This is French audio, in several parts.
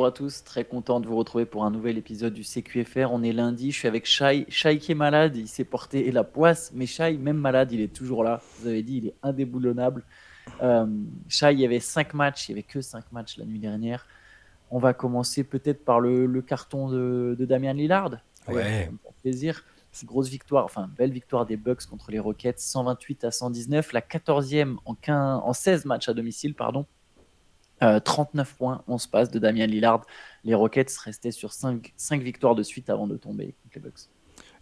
à tous, très content de vous retrouver pour un nouvel épisode du CQFR. On est lundi, je suis avec Shai. Shai qui est malade, il s'est porté la poisse, mais Shai, même malade, il est toujours là. Vous avez dit, il est indéboulonnable. Euh, Shai, il y avait 5 matchs, il n'y avait que 5 matchs la nuit dernière. On va commencer peut-être par le carton de Damian Lillard. Allez, ça Ouais, va me faire plaisir. Grosse victoire, enfin belle victoire des Bucks contre les Rockets, 128-119, la 14e en 16 matchs à domicile, pardon. 39 points, 11 passes de Damian Lillard. Les Rockets restaient sur 5 victoires de suite avant de tomber contre les Bucks.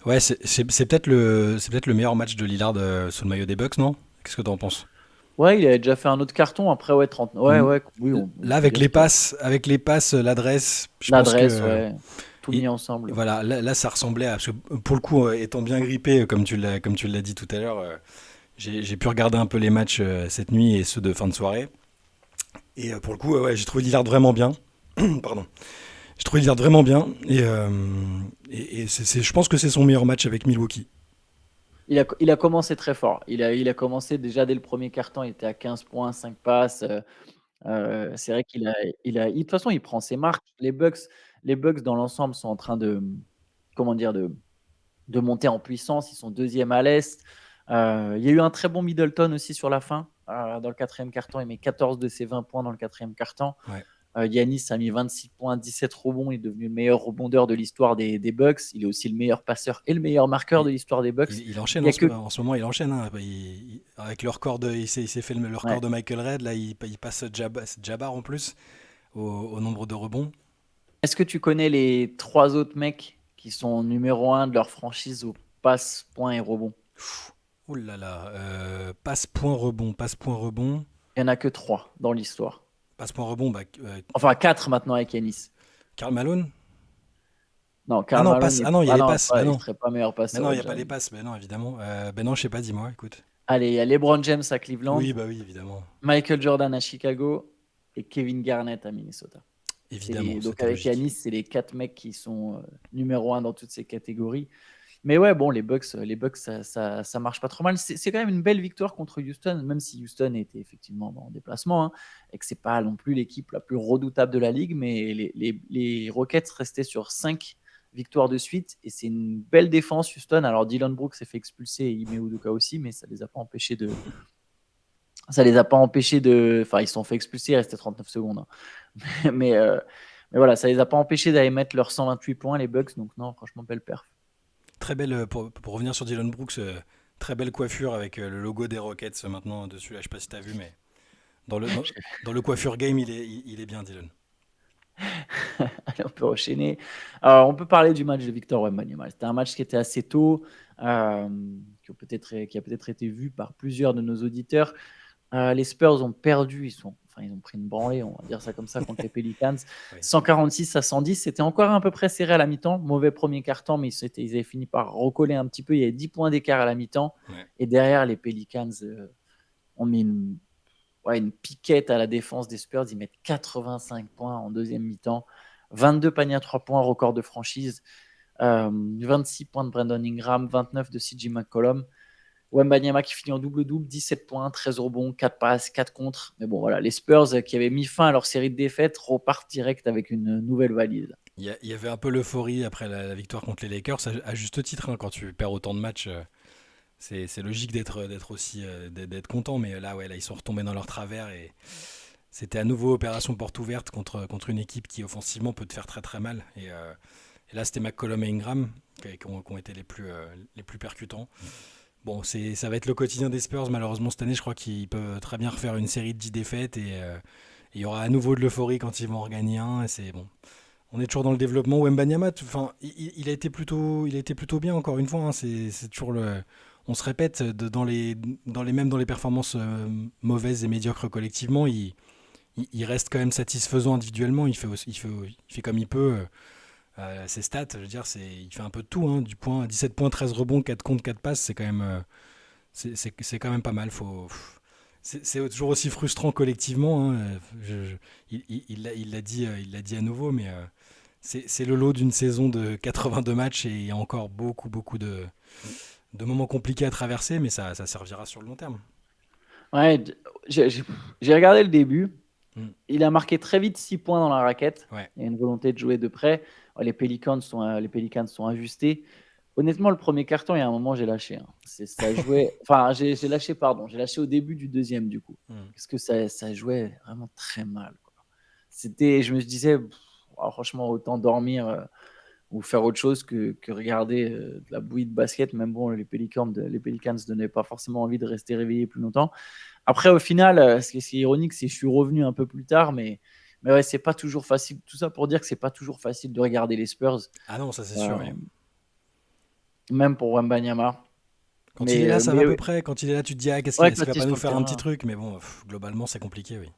ouais, c'est peut-être le meilleur match de Lillard sous le maillot des Bucks, non? Qu'est-ce que t'en penses? Ouais, il avait déjà fait un autre carton. Après, ouais, 30. Ouais, Hmm. ouais, oui, on Là, peut dire que avec les passes, l'adresse, je pense l'adresse, que ouais, tout mis et- ensemble. voilà, là, ça ressemblait à parce que pour le coup, étant bien grippé, comme tu l'as dit tout à l'heure, j'ai pu regarder un peu les matchs cette nuit et ceux de fin de soirée. Et pour le coup, ouais, j'ai trouvé Lillard vraiment bien. Pardon. J'ai trouvé Lillard vraiment bien et je pense que c'est son meilleur match avec Milwaukee. Il a commencé très fort. Il a commencé déjà dès le premier carton. Il était à 15 points, 5 passes. C'est vrai de toute façon, il prend ses marques. Les Bucks dans l'ensemble sont en train de, comment dire, de monter en puissance. Ils sont deuxième à l'Est. Il y a eu un très bon Middleton aussi sur la fin. Dans le quatrième carton, il met 14 de ses 20 points dans le quatrième carton. Ouais. Giannis a mis 26 points, 17 rebonds. Il est devenu le meilleur rebondeur de l'histoire des Bucks. Il est aussi le meilleur passeur et le meilleur marqueur de l'histoire des Bucks. Il enchaîne Il y a que en ce moment, il enchaîne. Hein. Avec le record il s'est fait le record ouais. de Michael Red. Là, il passe Jabbar en plus au nombre de rebonds. Est-ce que tu connais les trois autres mecs qui sont numéro un de leur franchise au passe, points et rebonds? Ouh là là. Passe-point rebond, passe-point rebond, Il n'y en a que trois dans l'histoire. passe-point rebond. Bah, Enfin, quatre maintenant avec Yanis. Karl Malone. Non, Ah Karl non, Malone, passe. Ah non, il y a ah les non, passes. Ben il non. serait pas meilleur Ben non, passeur il n'y a déjà. pas les passes. Ben non, évidemment. Ben non, je sais pas, dis-moi, écoute. Allez, il y a LeBron James à Cleveland, Oui, bah oui, évidemment. Michael Jordan à Chicago et Kevin Garnett à Minnesota. Évidemment, Donc c'était avec logique. Yanis, c'est les quatre mecs qui sont numéro un dans toutes ces catégories. Mais ouais, bon, les Bucks, ça marche pas trop mal. C'est quand même une belle victoire contre Houston, même si Houston était effectivement en déplacement, hein, et que c'est pas non plus l'équipe la plus redoutable de la ligue, mais les Rockets restaient sur 5 victoires de suite, et c'est une belle défense Houston. Alors Dylan Brooks s'est fait expulser, et Ime Udoka aussi, mais enfin, ils se sont fait expulser, il restait 39 secondes, hein. mais, euh, mais voilà, ça les a pas empêchés d'aller mettre leurs 128 points, les Bucks, donc non, franchement, belle perf. Très belle, pour revenir sur Dylan Brooks, très belle coiffure avec le logo des Rockets maintenant dessus. Là, je sais pas si t'as vu, mais dans le, dans, dans le coiffure game, il est bien, Dylan. Allez, on peut enchaîner. Alors, on peut parler du match de Victor Wembanyama. C'était un match qui était assez tôt, euh, qui a peut-être été vu par plusieurs de nos auditeurs. Les Spurs ont perdu, ils ont pris une branlée, on va dire ça comme ça, contre les Pelicans. Oui. 146-110, c'était encore un peu près serré à la mi-temps. Mauvais premier quart-temps, mais ils avaient fini par recoller un petit peu. Il y avait 10 points d'écart à la mi-temps. Ouais. Et derrière, les Pelicans ont mis une piquette à la défense des Spurs. Ils mettent 85 points en deuxième mi-temps. 22 paniers à 3 points, record de franchise. 26 points de Brandon Ingram, 29 de CJ McCollum. Wembanyama qui finit en double-double, 17 points, 13 rebonds, 4 passes, 4 contres. Mais bon, voilà, les Spurs qui avaient mis fin à leur série de défaites repartent direct avec une nouvelle valise. Il y avait un peu l'euphorie après la victoire contre les Lakers, à juste titre. Hein, quand tu perds autant de matchs, c'est logique d'être aussi d'être content. Mais là, ouais, là, ils sont retombés dans leur travers et c'était à nouveau opération porte ouverte contre une équipe qui offensivement peut te faire très très mal. Et là, c'était McCollum et Ingram qui ont été les plus percutants. Bon, ça va être le quotidien des Spurs. Malheureusement, cette année, je crois qu'ils peuvent très bien refaire une série de 10 défaites et il y aura à nouveau de l'euphorie quand ils vont en regagner un. Et c'est bon. On est toujours dans le développement. Wembanyama, enfin, il a été plutôt bien encore une fois. Hein. C'est toujours on se répète même dans les performances mauvaises et médiocres collectivement, il reste quand même satisfaisant individuellement. Il fait comme il peut. Ses stats, je veux dire, il fait un peu de tout. Hein, 17 points, 13 rebonds, 4 contre 4 passes, c'est quand même, c'est quand même pas mal. C'est toujours aussi frustrant collectivement. Hein, il l'a dit à nouveau, mais c'est le lot d'une saison de 82 matchs et il y a encore beaucoup, beaucoup de moments compliqués à traverser, mais ça servira sur le long terme. Ouais, j'ai regardé le début. Mm. Il a marqué très vite 6 points dans la raquette. Ouais. Il y a une volonté de jouer de près. Les Pelicans sont ajustés. Honnêtement, le premier carton, il y a un moment, j'ai lâché. Ça jouait. Enfin, j'ai lâché, pardon. J'ai lâché au début du deuxième, du coup. Mm. Parce que ça jouait vraiment très mal, quoi. Je me disais, franchement, autant dormir ou faire autre chose que regarder de la bouillie de basket. Même bon, les Pelicans ne donnaient pas forcément envie de rester réveillés plus longtemps. Après, au final, ce qui est ironique, c'est que je suis revenu un peu plus tard, mais ouais, c'est pas toujours facile. Tout ça pour dire que c'est pas toujours facile de regarder les Spurs, Ah non, ça c'est sûr. euh, même pour Wembanyama. Quand il est là, ça va à peu Oui, près. Quand il est là, tu te dis, ah, ouais, est-ce qu'il quand va il est pas nous sur le faire un petit terrain. truc? Mais bon, globalement, c'est compliqué, oui.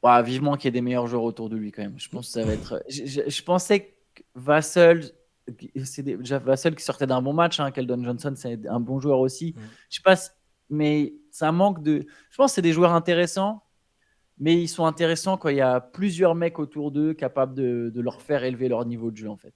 Ouais, vivement qu'il y ait des meilleurs joueurs autour de lui quand même. Je pense que ça va être. Je pensais que Vassell, déjà Vassell qui sortait d'un bon match. Keldon Johnson, c'est un bon joueur aussi. Mm. Je sais pas, mais ça manque de. Je pense que c'est des joueurs intéressants, mais ils sont intéressants quand il y a plusieurs mecs autour d'eux capables de leur faire élever leur niveau de jeu en fait.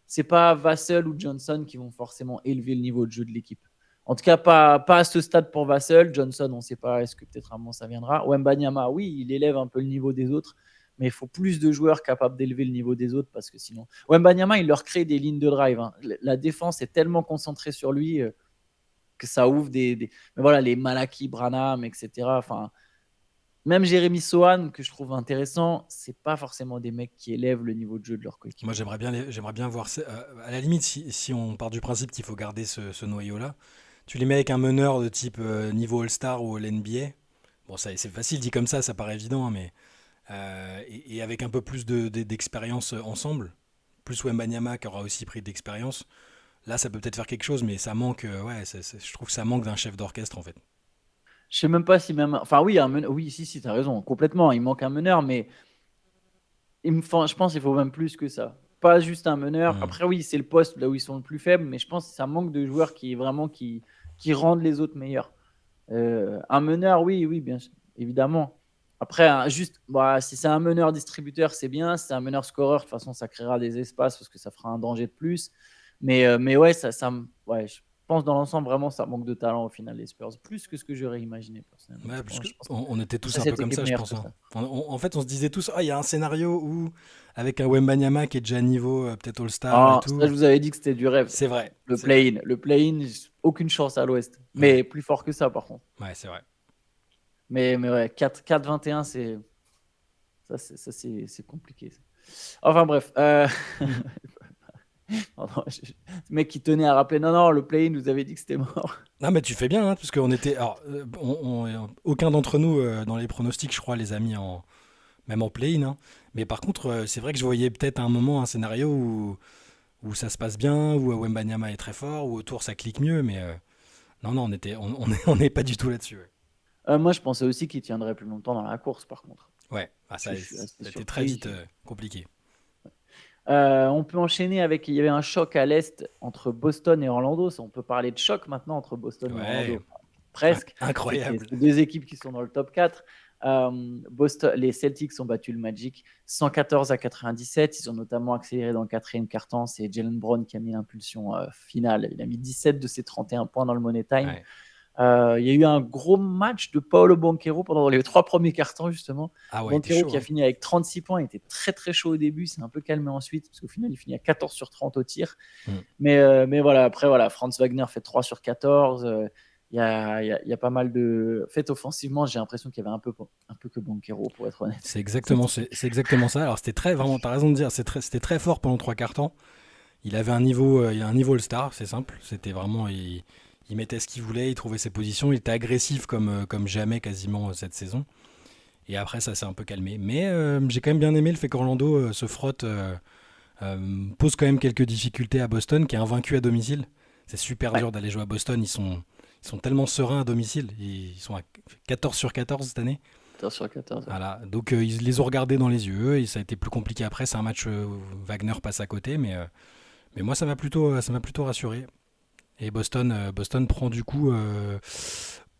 C'est pas Vassell ou Johnson qui vont forcément élever le niveau de jeu de l'équipe. En tout cas, pas à ce stade pour Vassell. Johnson, on ne sait pas, est-ce que peut-être à un moment ça viendra. Wembanyama, oui, il élève un peu le niveau des autres, mais il faut plus de joueurs capables d'élever le niveau des autres parce que sinon. Wembanyama, il leur crée des lignes de drive. La défense est tellement concentrée sur lui que ça ouvre Mais voilà, les Malaki, Branham, etc. Enfin, même Jérémy Sohan, que je trouve intéressant, c'est pas forcément des mecs qui élèvent le niveau de jeu de leur Moi, coéquipier. j'aimerais bien voir. À la limite, si on part du principe qu'il faut garder ce noyau-là, tu les mets avec un meneur de type niveau All-Star ou l'NBA. Bon, c'est facile dit comme ça paraît évident, hein, mais et avec un peu plus d'expérience ensemble, plus Wembanyama qui aura aussi pris d'expérience. Là, ça peut peut-être faire quelque chose, mais ça manque. Ouais, je trouve que ça manque d'un chef d'orchestre en fait. Je sais même pas si même. Enfin, oui, oui, si, tu as raison, complètement. Il manque un meneur, mais je pense qu'il faut même plus que ça. Pas juste un meneur. Hmm. Après, oui, c'est le poste là où ils sont le plus faibles, mais je pense que ça manque de joueurs qui rendent les autres meilleurs. Un meneur, oui, oui, bien sûr, évidemment. Après, juste, si c'est un meneur distributeur, c'est bien. Si c'est un meneur scoreur, de toute façon, ça créera des espaces parce que ça fera un danger de plus. Mais ouais, ouais, je pense dans l'ensemble, vraiment, ça manque de talent au final, les Spurs. Plus que ce que j'aurais imaginé, personnellement. Ouais, parce que Je pense on était que tous ça, un peu cette comme équipe ça, je meilleure pense, que hein. ça. En fait, on se disait tous, ah, il y a un scénario où, avec un Wembanyama qui est déjà à niveau, peut-être All-Star et Ah, ça, tout. je vous avais dit que c'était du rêve. C'est vrai, Le c'est vrai. play-in. Le play-in, aucune chance à l'Ouest. Ouais, Mais plus fort que ça, par contre. ouais, c'est vrai. Mais ouais, 4-21, c'est compliqué. Enfin bref. Pardon, le mec qui tenait à rappeler, non, non, le play-in, vous avez dit que c'était mort. Non, mais tu fais bien, hein, parce qu'on était. Alors, aucun d'entre nous, dans les pronostics, je crois, les a mis même en play-in, hein. Mais par contre, c'est vrai que je voyais peut-être à un moment un scénario où ça se passe bien, où Wembanyama est très fort, où autour ça clique mieux, mais non, non, on n'est pas du tout là-dessus. Ouais. Moi, je pensais aussi qu'il tiendrait plus longtemps dans la course, par contre. Ouais, ah, Je suis assez ça a été très surpris. vite compliqué. On peut enchaîner avec. Il y avait un choc à l'Est entre Boston et Orlando. On peut parler de choc maintenant entre Boston et Ouais, Orlando. Presque. incroyable. C'est deux équipes qui sont dans le top 4. Les Celtics ont battu le Magic 114-97. Ils ont notamment accéléré dans le quatrième quart-temps. C'est Jalen Brown qui a mis l'impulsion finale. Il a mis 17 de ses 31 points dans le Money Time. Ouais. Il y a eu un gros match de Paolo Banchero pendant les 3 premiers cartons, justement. Ah ouais, il était Banchero chaud, qui a hein. fini avec 36 points, il était très très chaud au début, c'est un peu calmé ensuite, parce qu'au final, il finit à 14 sur 30 au tir. Mm. Mais voilà, après, voilà, Franz Wagner fait 3 sur 14. Il y a pas mal de. En fait, offensivement, j'ai l'impression qu'il y avait un peu que Banchero, pour être honnête. C'est exactement ça. Alors c'était très, vraiment, t'as raison de dire, c'était très fort pendant 3 quarts temps. Il avait un niveau, il a un niveau All-Star, c'est simple. C'était vraiment, il mettait ce qu'il voulait, il trouvait ses positions, il était agressif comme jamais quasiment cette saison. Et après, ça s'est un peu calmé. Mais j'ai quand même bien aimé le fait qu'Orlando se frotte, pose quand même quelques difficultés à Boston, qui est invaincu à domicile. C'est super Ouais, dur d'aller jouer à Boston. Ils sont tellement sereins à domicile. Ils sont à 14 sur 14 cette année. 14 sur 14. Ouais. Voilà. Donc ils les ont regardés dans les yeux et ça a été plus compliqué après. C'est un match où Wagner passe à côté, mais moi ça m'a plutôt rassuré. Et Boston prend du coup,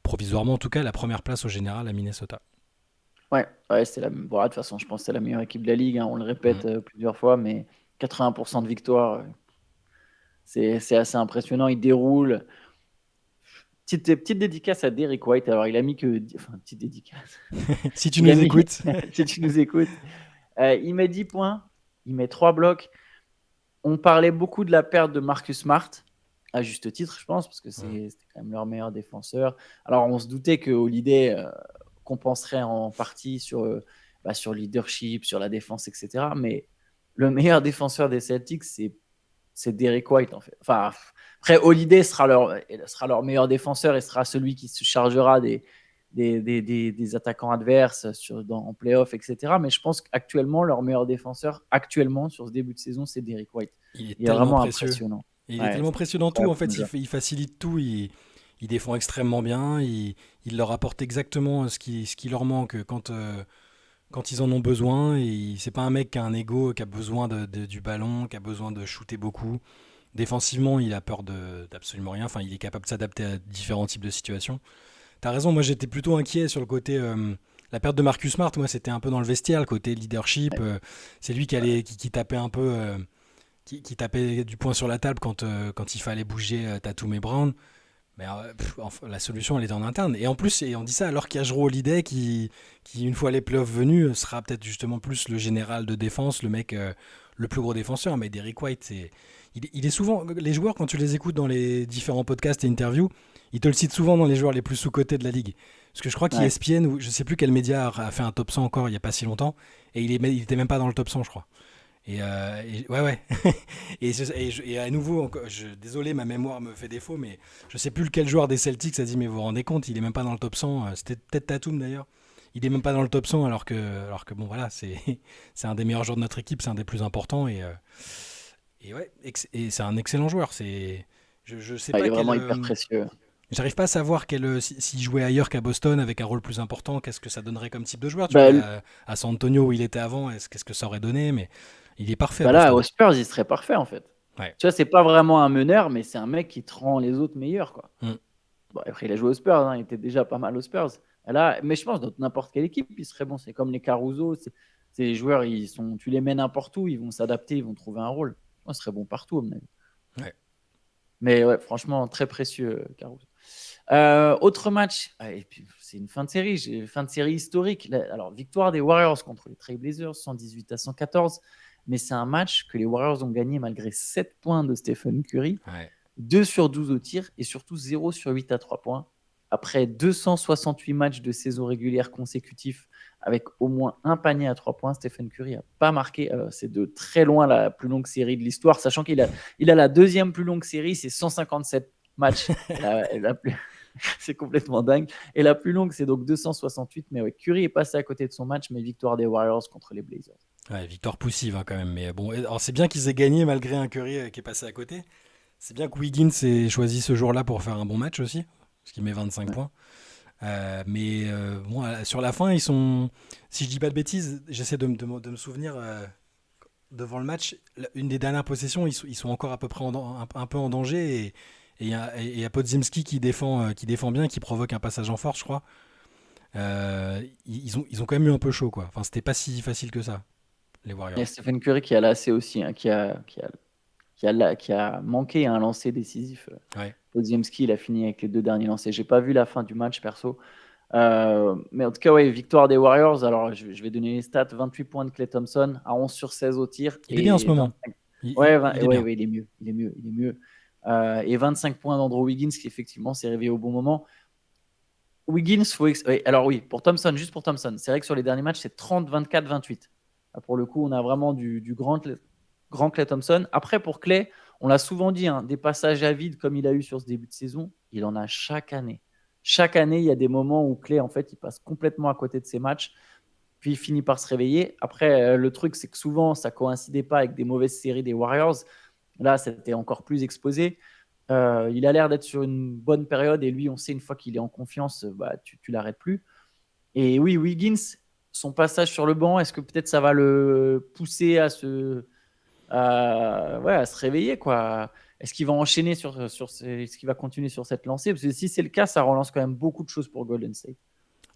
provisoirement en tout cas, la première place au général à Minnesota. Ouais, ouais, bon, de toute façon, je pense que c'est la meilleure équipe de la ligue. On le Mm. répète plusieurs fois, mais 80% de victoire, c'est assez impressionnant. Ils déroulent. petite dédicace à Derrick White. Alors, il a mis que. Enfin, petite dédicace. Si tu Il a nous mis. écoutes. Si tu nous écoutes. Il met 10 points. Il met 3 blocs. On parlait beaucoup de la perte de Marcus Smart, à juste titre, je pense, parce que c'était quand même leur meilleur défenseur. Alors, on se doutait que Holiday compenserait en partie sur le leadership, sur la défense, etc. Mais le meilleur défenseur des Celtics, c'est Derrick White, en fait. Enfin, après, Holiday sera leur meilleur défenseur et sera celui qui se chargera des attaquants adverses en playoff, etc. Mais je pense qu'actuellement, leur meilleur défenseur, actuellement, sur ce début de saison, c'est Derrick White. Il est Il est tellement vraiment précieux. impressionnant. Il est Ouais, tellement c'est précieux dans tout. En incroyable fait, comme joueur. il facilite tout. Il défend extrêmement bien. Il leur apporte exactement ce qui leur manque quand ils en ont besoin. Et c'est pas un mec qui a un ego, qui a besoin du ballon, qui a besoin de shooter beaucoup. Défensivement, il a peur d'absolument rien. Enfin, il est capable de s'adapter à différents types de situations. T'as raison, moi j'étais plutôt inquiet sur le côté. La perte de Marcus Smart, moi c'était un peu dans le vestiaire, le côté leadership. C'est lui qui tapait un peu. Qui tapait du poing sur la table quand il fallait bouger Tatum et Brown. Mais enfin, la solution, elle était en interne. Et en plus, on dit ça alors qu'il y a Jrue Holiday qui, une fois les playoffs venus, sera peut-être justement plus le général de défense, le mec, le plus gros défenseur. Mais Derrick White, il est souvent. Les joueurs, quand tu les écoutes dans les différents podcasts et interviews, ils te le citent souvent dans les joueurs les plus sous-cotés de la ligue. Parce que je crois Ouais. qu'ESPN, ou je sais plus quel média a fait un top 100 encore il n'y a pas si longtemps, et il était même pas dans le top 100, je crois. Ouais. et à nouveau, désolé, ma mémoire me fait défaut, mais je sais plus lequel joueur des Celtics a dit, mais vous vous rendez compte, il est même pas dans le top 100. C'était peut-être Tatum d'ailleurs. Il est même pas dans le top 100 alors que bon voilà, c'est un des meilleurs joueurs de notre équipe, c'est un des plus importants et c'est un excellent joueur. Je sais Il pas est vraiment hyper précieux. j'arrive pas à savoir s'il jouait ailleurs qu'à Boston avec un rôle plus important, qu'est-ce que ça donnerait comme type de joueur. Tu vois, Bah, à San Antonio où il était avant, qu'est-ce que ça aurait donné, mais il est parfait à là, Boston. aux Spurs, il serait parfait, en fait. Ouais. Tu vois, c'est pas vraiment un meneur, mais c'est un mec qui te rend les autres meilleurs, quoi. Mm. Bon, après, il a joué aux Spurs, hein, il était déjà pas mal aux Spurs. Là, mais je pense dans n'importe quelle équipe, il serait bon. C'est comme les Caruso. Ces joueurs, tu les mets n'importe où, ils vont s'adapter, ils vont trouver un rôle. Je pense qu'ils seraient bons partout, à mon avis. Ouais. Mais ouais, franchement, très précieux, Caruso. Autre match, et puis c'est une fin de série historique. Alors, victoire des Warriors contre les Trailblazers, 118-114. Mais c'est un match que les Warriors ont gagné malgré 7 points de Stephen Curry. Ouais. 2 sur 12 au tir et surtout 0 sur 8 à 3 points. Après 268 matchs de saison régulière consécutifs avec au moins un panier à 3 points, Stephen Curry n'a pas marqué. C'est de très loin la plus longue série de l'histoire, sachant qu'il a la deuxième plus longue série, c'est 157 matchs. C'est complètement dingue. Et la plus longue, c'est donc 268. Mais ouais, Curry est passé à côté de son match, mais victoire des Warriors contre les Blazers. Ouais, victoire poussive quand même. Mais bon, alors c'est bien qu'ils aient gagné malgré un Curry qui est passé à côté. C'est bien que Wiggins ait choisi ce jour-là pour faire un bon match aussi, parce qu'il met 25 points. Mais bon, sur la fin, ils sont. Si je dis pas de bêtises, j'essaie de me souvenir devant le match. Une des dernières possessions, ils sont encore à peu près un peu en danger et il y a Podziemski qui défend bien, qui provoque un passage en force, je crois. Ils ont quand même eu un peu chaud, quoi. Enfin, c'était pas si facile que ça, les Warriors. Et Stephen Curry qui a lassé aussi, hein, qui a manqué un lancer décisif. Ouais. Podziemski, il a fini avec les 2 derniers lancers. J'ai pas vu la fin du match perso. Mais en tout cas, ouais, victoire des Warriors. Alors, je vais donner les stats. 28 points de Klay Thompson à 11 sur 16 au tir. Il est bien en ce moment. 25... Il est ouais, bien. il est mieux. Il est mieux. Et 25 points d'Andrew Wiggins qui, effectivement, s'est réveillé au bon moment. Wiggins, alors oui, pour Thompson, juste pour Thompson. C'est vrai que sur les derniers matchs, c'est 30, 24, 28. Là, pour le coup, on a vraiment du grand Klay Thompson. Après, pour Klay, on l'a souvent dit, hein, des passages à vide comme il a eu sur ce début de saison, il en a chaque année. Chaque année, il y a des moments où Klay, en fait, il passe complètement à côté de ses matchs, puis il finit par se réveiller. Après, le truc, c'est que souvent, ça ne coïncidait pas avec des mauvaises séries des Warriors. Là, c'était encore plus exposé. Il a l'air d'être sur une bonne période et lui, on sait, une fois qu'il est en confiance, tu l'arrêtes plus. Et oui, Wiggins, son passage sur le banc, est-ce que peut-être ça va le pousser à se réveiller, quoi. Est-ce qu'il va enchaîner est-ce qu'il va continuer sur cette lancée? Parce que si c'est le cas, ça relance quand même beaucoup de choses pour Golden State.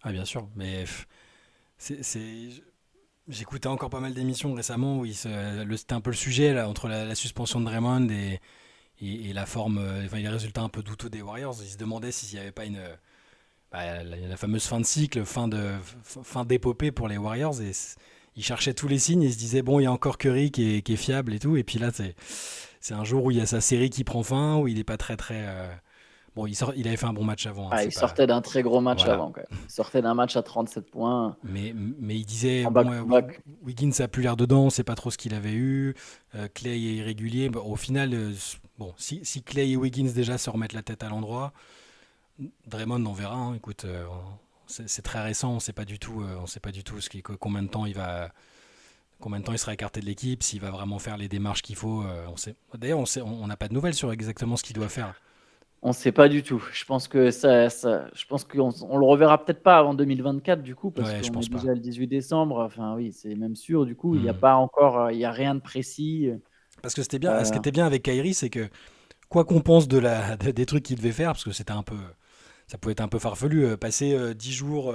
Ah, bien sûr. Mais j'écoutais encore pas mal d'émissions récemment où c'était un peu le sujet là, entre la suspension de Draymond et et la forme, enfin, les résultats un peu douteux des Warriors. Ils se demandaient s'il n'y avait pas la fameuse fin de cycle, fin d'épopée pour les Warriors. Ils cherchaient tous les signes et ils se disaient, bon, il y a encore Curry qui est fiable et tout. Et puis là, c'est un jour où il y a sa série qui prend fin, où il n'est pas très très. Bon, il avait fait un bon match avant, hein, Ah, c'est il pas. sortait d'un très gros match Voilà. avant, quand même. Il sortait d'un match à 37 points Mais il disait, en bon, back-to-back. Wiggins a plus l'air dedans, on sait pas trop ce qu'il avait eu. Clay est irrégulier. Bon, au final, bon, si Clay et Wiggins déjà se remettent la tête à l'endroit, Draymond, on verra, hein. Écoute, c'est très récent, on sait pas du tout combien de temps il sera écarté de l'équipe, s'il va vraiment faire les démarches qu'il faut. D'ailleurs, on n'a pas de nouvelles sur exactement ce qu'il doit faire. On ne sait pas du tout. Je pense que je pense qu'on le reverra peut-être pas avant 2024 du coup, parce Ouais, je qu'on est pense pas. déjà le 18 décembre. Enfin oui, c'est même sûr. Du coup, il n'y a Hmm. pas encore, il y a rien de précis. Parce que c'était bien, ce qui Euh, était bien avec Kyrie, c'est que quoi qu'on pense des trucs qu'il devait faire, parce que ça pouvait être un peu farfelu, passer 10 jours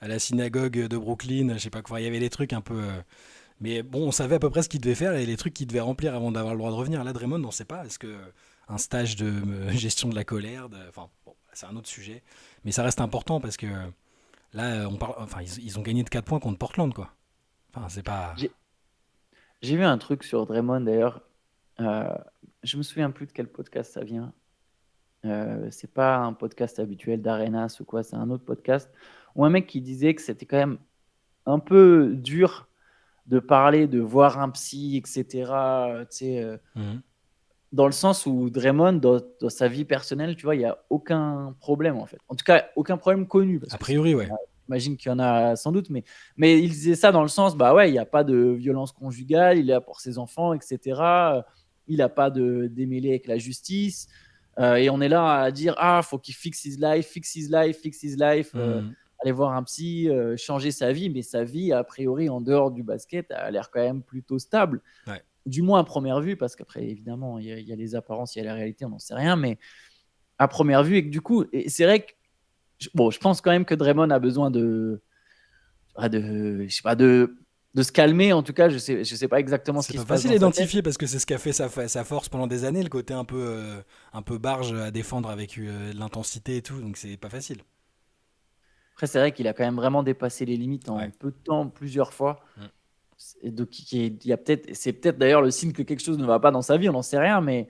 à la synagogue de Brooklyn, je sais pas quoi, il y avait des trucs un peu. Mais bon, on savait à peu près ce qu'il devait faire et les trucs qu'il devait remplir avant d'avoir le droit de revenir. Là, Draymond, on ne sait pas. Est-ce que un stage de gestion de la colère, enfin, bon, c'est un autre sujet, mais ça reste important parce que là, enfin, ils ont gagné de 4 points contre Portland, quoi. Enfin, c'est pas. j'ai j'ai vu un truc sur Draymond d'ailleurs. Euh, je me souviens plus de quel podcast ça vient. C'est pas un podcast habituel d'Arenas ou quoi, c'est un autre podcast où un mec qui disait que c'était quand même un peu dur de parler de voir un psy, etc. Tu sais, Mhm. dans le sens où Draymond, dans sa vie personnelle, tu vois, il n'y a aucun problème en fait. En tout cas, aucun problème connu, parce A que priori, ouais. j'imagine qu'il y en a sans doute, mais il disait ça dans le sens, bah ouais, il n'y a pas de violence conjugale, il est là pour ses enfants, etc. Il n'a pas de démêlé avec la justice. Et on est là à dire, ah, faut qu'il fixe his life, fixe his life, fixe his life, Mhm. aller voir un psy, changer sa vie, mais sa vie, a priori, en dehors du basket, a l'air quand même plutôt stable, Ouais. du moins à première vue, parce qu'après, évidemment, il y a les apparences, il y a la réalité, on n'en sait rien, mais à première vue, et que du coup, et c'est vrai que, bon, je pense quand même que Draymond a besoin je sais pas, de se calmer, en tout cas, je sais pas exactement ce C'est qui pas se passe facile dans à sa tête. identifier parce que c'est ce qui a fait sa force pendant des années, le côté un peu barge à défendre avec de l'intensité et tout, donc c'est pas facile. Après, c'est vrai qu'il a quand même vraiment dépassé les limites en Ouais. peu de temps, plusieurs fois. Mm. Et donc, il y a peut-être, c'est peut-être d'ailleurs le signe que quelque chose ne va pas dans sa vie, on n'en sait rien, mais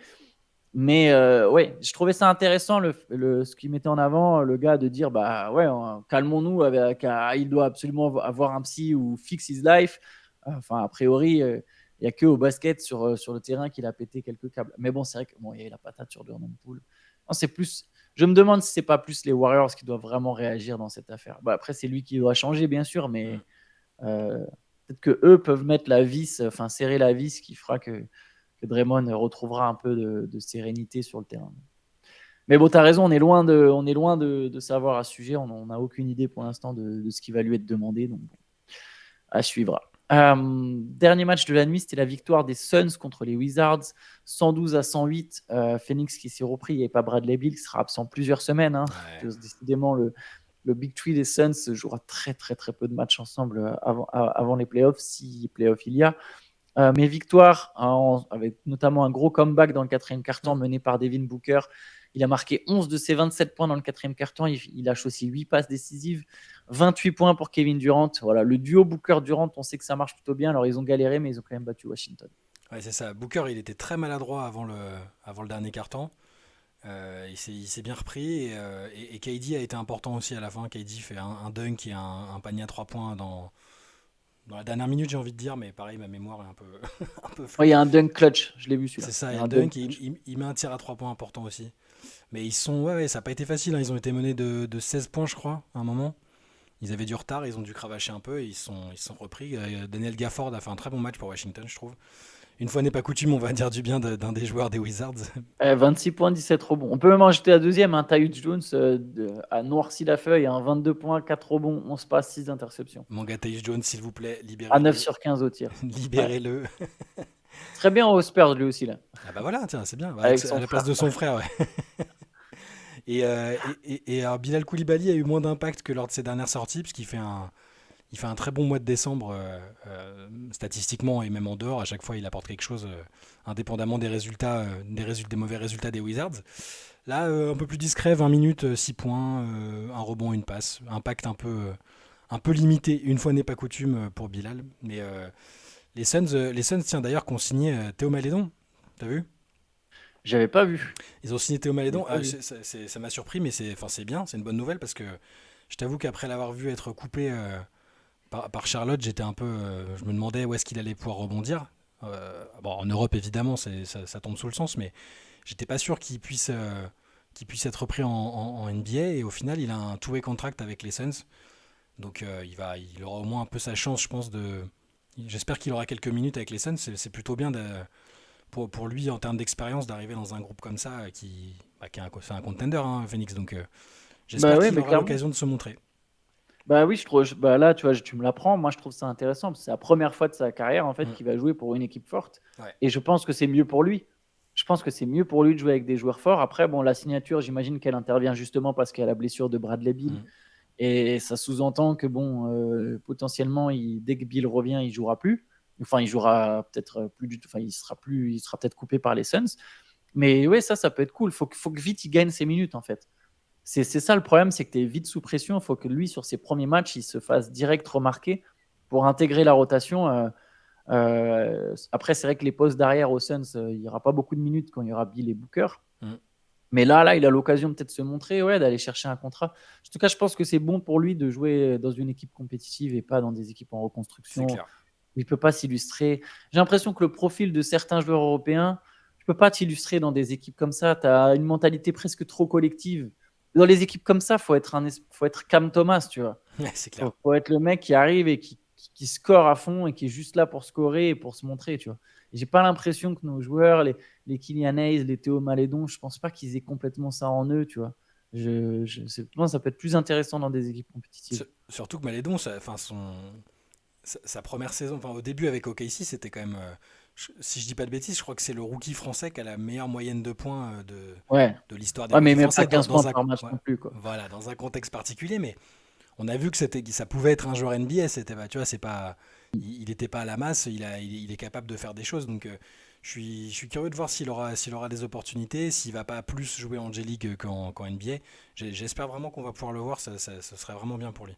ouais, je trouvais ça intéressant ce qu'il mettait en avant, le gars, de dire bah ouais, calmons-nous, il doit absolument avoir un psy ou fix his life. Enfin, a priori, il n'y a que au basket sur le terrain qu'il a pété quelques câbles. Mais bon, c'est vrai que bon, il y a la patate sur Jordan Poole. Non, c'est plus. Je me demande si c'est pas plus les Warriors qui doivent vraiment réagir dans cette affaire. Bah, après, c'est lui qui doit changer, bien sûr, Mm. mais euh, peut-être que eux peuvent mettre la vis, enfin serrer la vis, qui fera que Draymond retrouvera un peu de sérénité sur le terrain. Mais bon, tu as raison, on est loin de savoir à ce sujet. On n'a aucune idée pour l'instant de ce qui va lui être demandé. Donc, bon, à suivre. Dernier match de la nuit, c'était la victoire des Suns contre les Wizards, 112-108. Phoenix qui s'est repris, il n'y avait pas Bradley Beal qui sera absent plusieurs semaines. Hein. Ouais. Décidément, le Big Three des Suns jouera très très très peu de matchs ensemble avant les playoffs, si playoffs il y a. Mais victoire, hein, avec notamment un gros comeback dans le quatrième quart-temps Mm. mené par Devin Booker. Il a marqué 11 de ses 27 points dans le quatrième quart-temps. Il lâche aussi 8 passes décisives. 28 points pour Kevin Durant. Voilà, le duo Booker-Durant, on sait que ça marche plutôt bien. Alors, ils ont galéré, mais ils ont quand même battu Washington. Ouais, c'est ça. Booker, il était très maladroit avant le dernier carton. Il s'est bien repris et KD a été important aussi à la fin. KD fait un dunk et un panier à 3 points dans la dernière minute, j'ai envie de dire, mais pareil, ma mémoire est un peu, un peu Ouais, il y floue. a un dunk clutch, je l'ai vu celui-là. C'est ça, Il il y y a a un le dunk dunk et clutch. il met un tir à 3 points important aussi. Mais ouais, ça n'a pas été facile, hein. Ils ont été menés de 16 points, je crois, à un moment. Ils avaient du retard, ils ont dû cravacher un peu et ils se sont repris. Daniel Gafford a fait un très bon match pour Washington, je trouve. Une fois n'est pas coutume, on va dire du bien d'un des joueurs des Wizards. 26 points, 17 rebonds. On peut même en ajouter la deuxième. Hein. Tyus Jones a noirci la feuille. 22 points, 4 rebonds, 11 passes, 6 interceptions. Mon gars Tyus Jones, s'il vous plaît, À 9 libérez-le. sur 15 au tir. Ouais. Libérez-le. Très bien aux Spurs, lui aussi, là, Ah bah voilà, tiens, c'est bien. Bah, avec à son la place frère. de son frère, ouais. Et alors Bilal Koulibaly a eu moins d'impact que lors de ses dernières sorties, puisqu'il fait il fait un très bon mois de décembre statistiquement et même en dehors. À chaque fois, il apporte quelque chose, indépendamment des résultats, des mauvais résultats des Wizards. Là, un peu plus discret, 20 minutes, 6 points, un rebond, une passe. Impact un peu limité, une fois n'est pas coutume pour Bilal. Mais les Suns, tiens d'ailleurs, qui ont signé Théo Malédon. T'as vu? J'avais pas vu. Ils ont signé Théo J'avais Malédon. pas vu. Ça m'a surpris, mais c'est bien, c'est une bonne nouvelle parce que je t'avoue qu'après l'avoir vu être coupé par Charlotte, j'étais un peu. Je me demandais où est-ce qu'il allait pouvoir rebondir. Bon, en Europe, évidemment, ça tombe sous le sens, mais j'étais pas sûr qu'il puisse être repris en NBA. Et au final, il a un two-way contract avec les Suns. Donc il aura au moins un peu sa chance, je pense. J'espère qu'il aura quelques minutes avec les Suns. C'est plutôt bien pour lui, en termes d'expérience, d'arriver dans un groupe comme ça c'est un contender, hein, Phoenix. Donc Bah j'espère ouais, qu'il mais aura clairement. l'occasion de se montrer. Bah oui, bah là, tu vois, tu me l'apprends. Moi, je trouve ça intéressant parce que c'est la première fois de sa carrière en fait Mm. qu'il va jouer pour une équipe forte. Ouais. Et je pense que c'est mieux pour lui. Je pense que c'est mieux pour lui de jouer avec des joueurs forts. Après, bon, la signature, j'imagine qu'elle intervient justement parce qu'il y a la blessure de Bradley Beal. Mm. Et ça sous-entend que bon, potentiellement, dès que Bill revient, il jouera plus. Enfin, il jouera peut-être plus du tout. Enfin, il sera peut-être coupé par les Suns. Mais ouais, ça peut être cool. Faut que vite il gagne ses minutes en fait. C'est ça le problème, c'est que tu es vite sous pression. Il faut que lui, sur ses premiers matchs, il se fasse direct remarquer pour intégrer la rotation. Après, c'est vrai que les postes d'arrière aux Suns, il n'y aura pas beaucoup de minutes quand il y aura Bill et Booker. Mm. Mais là, il a l'occasion peut-être de se montrer, ouais, d'aller chercher un contrat. En tout cas, je pense que c'est bon pour lui de jouer dans une équipe compétitive et pas dans des équipes en C'est reconstruction. clair. Il ne peut pas s'illustrer. J'ai l'impression que le profil de certains joueurs européens, tu ne peux pas t'illustrer dans des équipes comme ça. Tu as une mentalité presque trop collective. Dans les équipes comme ça, faut être Cam Thomas, tu vois. Ouais, c'est clair. Faut être le mec qui arrive et qui score à fond et qui est juste là pour scorer et pour se montrer, tu vois. Et j'ai pas l'impression que nos joueurs, les Kylian Hayes, les Théo Malédon, je pense pas qu'ils aient complètement ça en eux, tu vois. Moi, ça peut être plus intéressant dans des équipes compétitives. Surtout que Malédon, sa première saison, enfin au début avec OKC, c'était quand même, si je dis pas de bêtises, je crois que c'est le rookie français qui a la meilleure moyenne de points Ouais. de l'histoire des Ouais, mais rookies même pas français 15 points par match ouais, non plus, quoi. voilà, dans un contexte particulier, mais on a vu que ça pouvait être un joueur NBA. Tu vois, c'est pas, il était pas à la masse, il est capable de faire des choses. Donc, je suis curieux de voir s'il aura des opportunités, s'il va pas plus jouer en G-League qu'en NBA. J'espère vraiment qu'on va pouvoir le voir. Ce serait vraiment bien pour lui.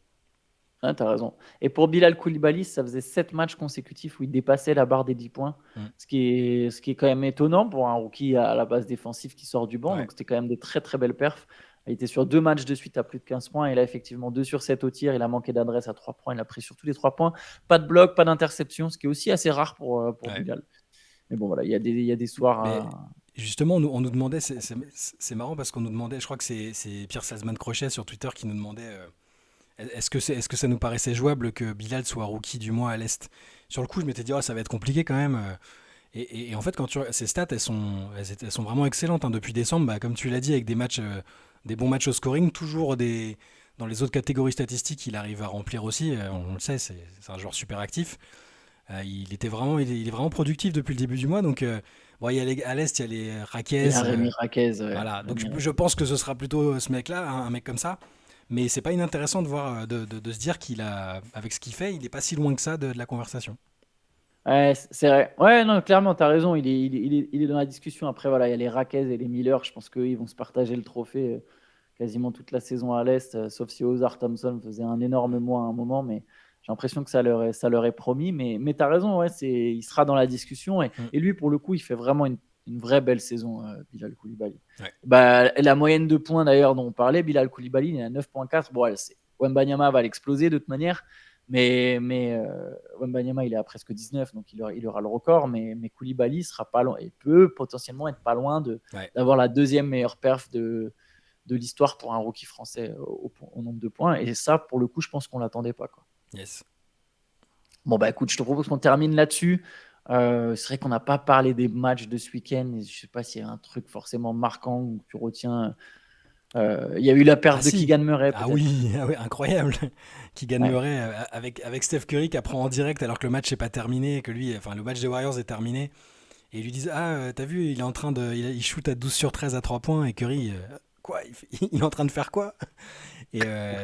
Ouais, t'as raison. Et pour Bilal Koulibaly, ça faisait 7 matchs consécutifs où il dépassait la barre des 10 points, Mm. ce qui est quand même étonnant pour un rookie à la base défensive qui sort du banc. Ouais, Donc, c'était quand même des très très belles perfs. Il était sur 2 matchs de suite à plus de 15 points. Et là, effectivement, 2 sur 7 au tir. Il a manqué d'adresse à 3 points. Il a pris sur tous les 3 points. Pas de bloc, pas d'interception, ce qui est aussi assez rare pour ouais. Bilal. Mais bon, voilà, il y a des soirs. Mais justement, on nous demandait, c'est marrant parce qu'on nous demandait, je crois que c'est Pierre Salzman Crochet sur Twitter qui nous demandait. Est-ce que ça nous paraissait jouable que Bilal soit rookie du mois à l'Est? Sur le coup, je m'étais dit, oh, ça va être compliqué quand même. Et en fait, ces stats, elles sont vraiment excellentes, hein. Depuis décembre, bah, comme tu l'as dit, avec des bons matchs au scoring, dans les autres catégories statistiques, il arrive à remplir aussi. On le sait, c'est un joueur super actif. Il est vraiment productif depuis le début du mois. Donc, bon, à l'Est, il y a les Il Raquez. y a Rémi Raquez. Ouais. Voilà. Donc, Rémi je pense que ce sera plutôt ce mec-là, un mec comme ça. Mais c'est pas inintéressant de voir, de se dire avec ce qu'il fait, il est pas si loin que ça de la conversation. Ouais, c'est vrai. Ouais, non, clairement, tu as raison. Il est dans la discussion. Après, voilà, il y a les Raquez et les Miller. Je pense qu'eux, ils vont se partager le trophée quasiment toute la saison à l'Est, sauf si Ozar Thompson faisait un énorme mois à un moment. Mais j'ai l'impression que ça leur est promis. Mais tu as raison, ouais, il sera dans la discussion. Mm. Et lui, pour le coup, il fait vraiment une vraie belle saison, Bilal Koulibaly. Ouais. Bah, la moyenne de points, d'ailleurs, dont on parlait, Bilal Koulibaly, il est à 9,4. Bon, Wembanyama va l'exploser de toute manière. Mais Wembanyama, il est à presque 19, donc il aura le record. Mais Koulibaly sera pas loin. Il peut potentiellement être pas loin Ouais. d'avoir la deuxième meilleure perf de l'histoire pour un rookie français au nombre de points. Et ça, pour le coup, je pense qu'on l'attendait pas, quoi. Yes. Bon, bah écoute, je te propose qu'on termine là-dessus. C'est vrai qu'on n'a pas parlé des matchs de ce week-end. Je ne sais pas s'il y a un truc forcément marquant où tu retiens. Il y a eu la Ah perf de si. Keegan Murray, Ah peut-être. oui, ah ouais, incroyable. Qui Ouais. gagnerait avec Steph Curry qui apprend en direct alors que le match n'est pas terminé, que lui, enfin le match des Warriors est terminé. Et ils lui disent, ah, t'as vu, il est en train il shoot à 12 sur 13 à 3 points. Et Curry, quoi, il est en train de faire quoi? Et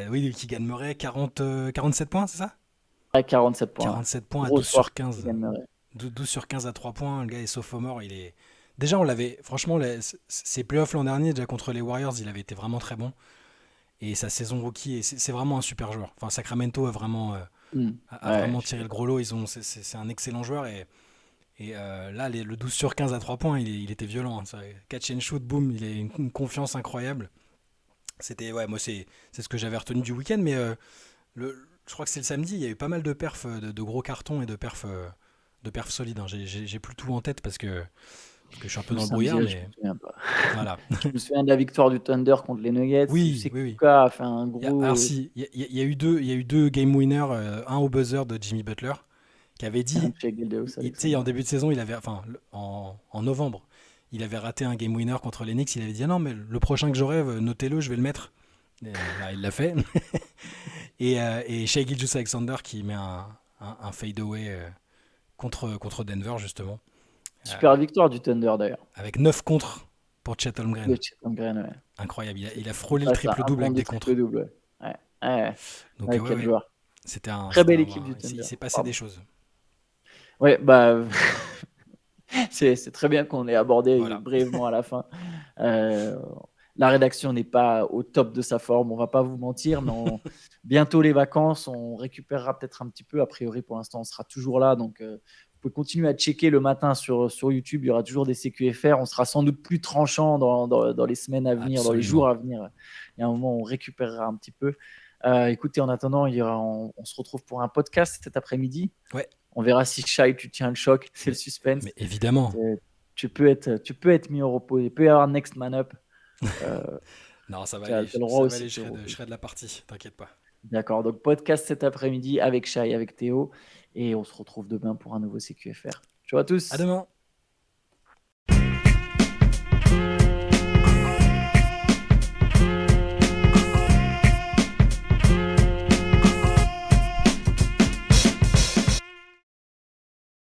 oui, qui gagne Murray 47 points, c'est ça? à 47 points. 47 points à Gros 12 soir sur 15. Kylian Murray. 12 sur 15 à 3 points. Le gars est sophomore. Il est... Déjà, on l'avait. Franchement, ses playoffs l'an dernier, déjà contre les Warriors, il avait été vraiment très bon. Et sa saison rookie, c'est vraiment un super joueur. Enfin, Sacramento a vraiment, a Ouais, vraiment tiré le gros lot. C'est un excellent joueur. Et là, le 12 sur 15 à 3 points, il était violent. Hein. Catch and shoot, boom, il a une confiance incroyable. Ouais, moi, c'est ce que j'avais retenu du week-end. Mais je crois que c'est le samedi. Il y a eu pas mal de perfs, de gros cartons et de perfs solides. Hein. J'ai plus tout en tête parce que je suis un peu le dans le samedi, brouillard. je me Mais souviens pas. voilà. Je me souviens de la victoire du Thunder contre les Nuggets. Oui, Yusek oui, oui. Kuka a fait un Alors gros si, il y a eu deux game winners, un au buzzer de Jimmy Butler, qui avait un dit, chez Gildeus tu sais, en Alexander. début de saison, il avait, enfin, en novembre, il avait raté un game winner contre les Knicks. Il avait dit, ah non, mais le prochain que j'aurai, notez-le, je vais le mettre. Et là, il l'a fait. Et Shai Gilgeous-Alexander qui met un fadeaway contre Denver, justement. Euh, Super victoire du Thunder d'ailleurs. avec 9 contres pour Chet De Holmgren. Chet Holmgren, ouais. Incroyable. Il a frôlé le Ouais, ça, un triple-double avec compte de des contres. triple-double. Ouais. Ouais. Ouais. Donc, Ouais, ouais, quel ouais. joueur. C'était un, Très c'était belle un- équipe du il Thunder. s'est passé des Pardon. choses. Ouais, bah, c'est très bien qu'on ait abordé Voilà. brièvement à la fin. Euh, la rédaction n'est pas au top de sa forme, on va pas vous mentir, mais bientôt les vacances, on récupérera peut-être un petit peu. A priori, pour l'instant, on sera toujours là. Donc, vous pouvez continuer à checker le matin sur YouTube. Il y aura toujours des CQFR. On sera sans doute plus tranchant dans les semaines à venir, dans les jours Absolument. à venir. Il y a un moment où on récupérera un petit peu. Écoutez, en attendant, on se retrouve pour un podcast cet après-midi. Ouais, On verra si Shai, tu tiens le choc. C'est le mais, suspense. mais évidemment. Tu peux être mis au repos. Il peut y avoir next man up. Euh, Non, ça va tu as aller. le droit Ça va aussi aller. de te Je reposer. serai de la partie. T'inquiète pas. D'accord. Donc, podcast cet après-midi avec Shai, avec Théo. Et on se retrouve demain pour un nouveau CQFR. Ciao à À tous. demain.